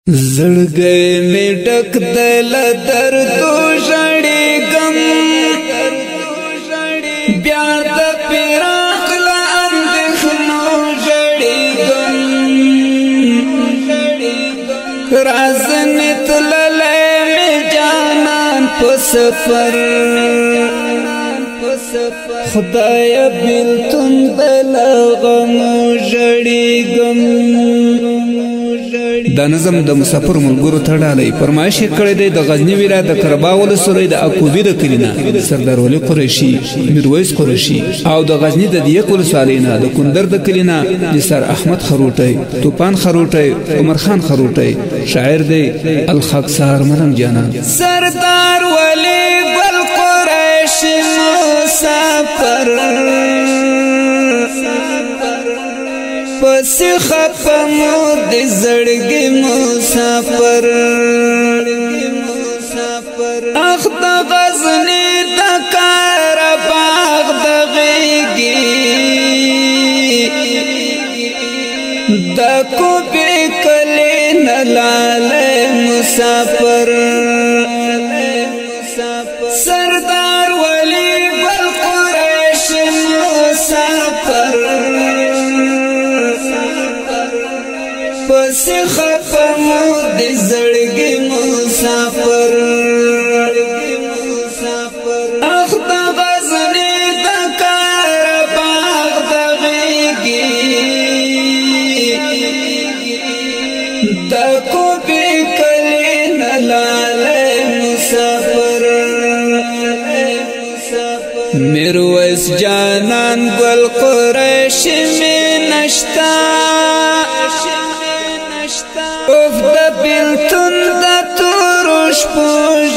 زړګي می ډک دل دردو ژړې غم بیا د پیراق لا اندېښنو ژړې غم رازنې تللې می جانان په سفر خدای بیلتون دل غم ژړې غم دا نظم د مسافر ملګرو تړالی فرمایش کړی دی د غزنی ولایت د کربا ولسوالۍ د اکوبي د کلینا سردار ولی قریشي میرویس قریشي او د غزنی د دیک ولسوالۍ نه د کندر د کلینا نثار احمد خروټی توپان خروټی عمر خان خروټی شاعر دی الخاکسار ملنګ جانان سردار ولی ګل قریشي مسافر پس خپمو د زړګي مسافر اخ د غزنی د کار باغ د غيږي د کوبي کلی نلاله مسافر سردار ولی ګل قریشي مسافر پس خپمو د زړګي مسافر اخ د غزنی د کار باغ د غيږي د کوبي کلی نلاله مسافر میرویس جانان ګل قریشي می نشتا اوف د بیلتون د تورش په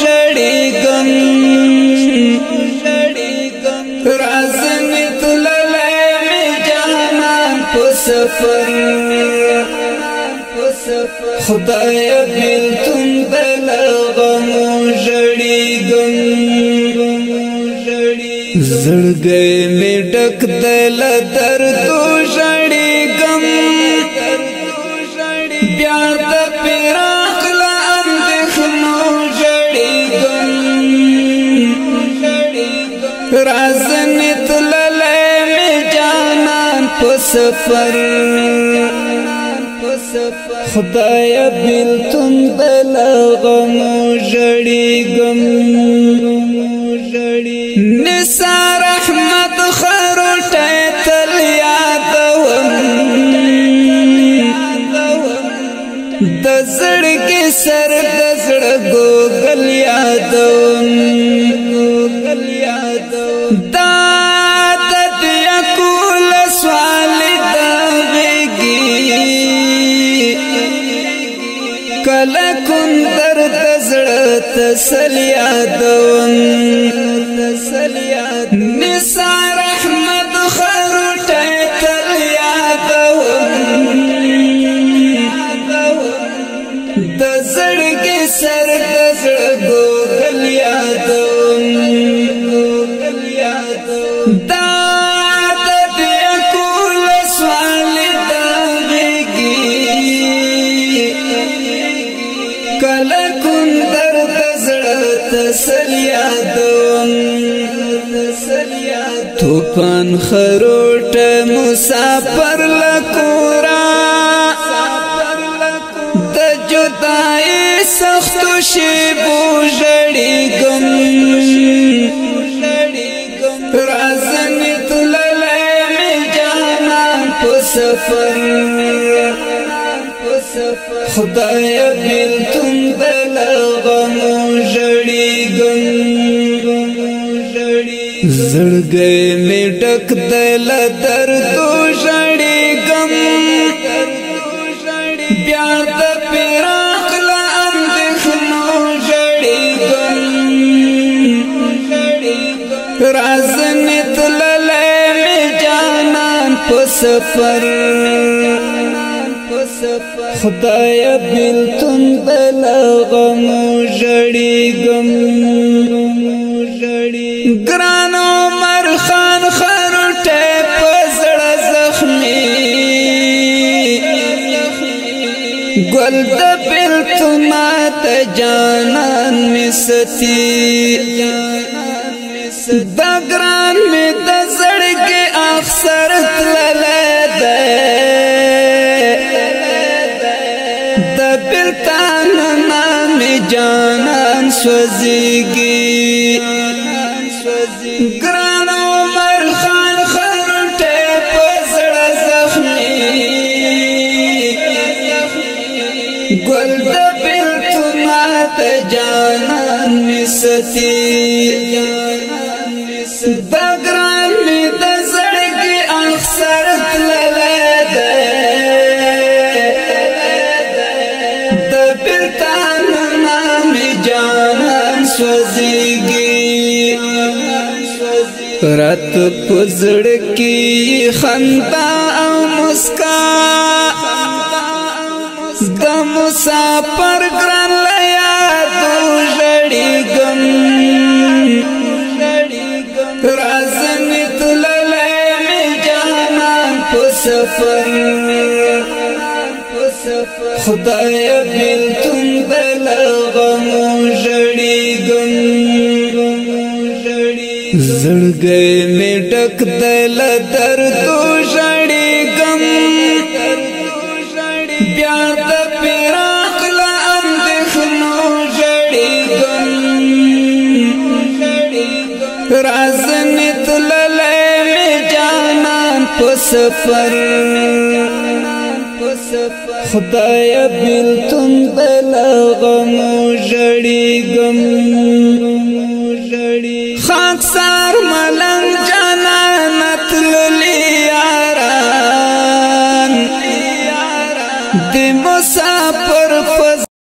ژړې غم رازنې تللې می جانان په سفر خدای بیلتون د غم ژړې غم زړګي می ډک دل دردو ژړې غم بیا د پیراق لا اندېښنو ژړې غم رازنې تللې می جانان په سفر خدای بیلتون دل غم ژړې غم نثار احمد خروټی تل یادوم د زړګي سر د زړه ګوګل یادوم دا د دې کول سوال د غيږي کله کندر د زړه تسل یادوم نثار احمد خروټی تل یادوم د زړګي سر د زړه ګوګل یادوم دا د دې کول سوال د غيږي کله کندر د زړه تسل یادوم توپان خروټ مسافر لکورا د جدای سخت شیبو ژړې غم رازنې تللې می جانان په سفر خدای بیلتون دل غم ژړې غم زړګي می ډک دل دردو ژړې غم بیا د پیراق لا اندېښنو ژړې غم رازنې تللې می جانان په سفر خدای بیلتون دل غم ژړې غم ګران عمر خان خروټی په زړه زخمي ګل د بل بیلتنا تا جانان می ستی دا گران می دا زڑگی اخسرت للیده دا بیلتنا نامی جانان سوزیگی گران عمر خان خرٹے پزڑ زخمی گل دا بیلتنا تا جانان می ستی دا گران می دا زڑگی اخسرت للیده دا بیلتنا نامی جانان سوزیگی رات پزڑ کی خندا او مسکا دا مسافر گران لیا دو جڑی گم رازنی تللے می جانان پو سفر خدای بیلتن دل غمو جڑی گم زڑگئے میں ڈک دل دردو جڑی گم بیاد پیراق لاندخنو جڑی گم رازنی تللے میں جانان پو سفر خدای بیلتن دل غمو جڑی گم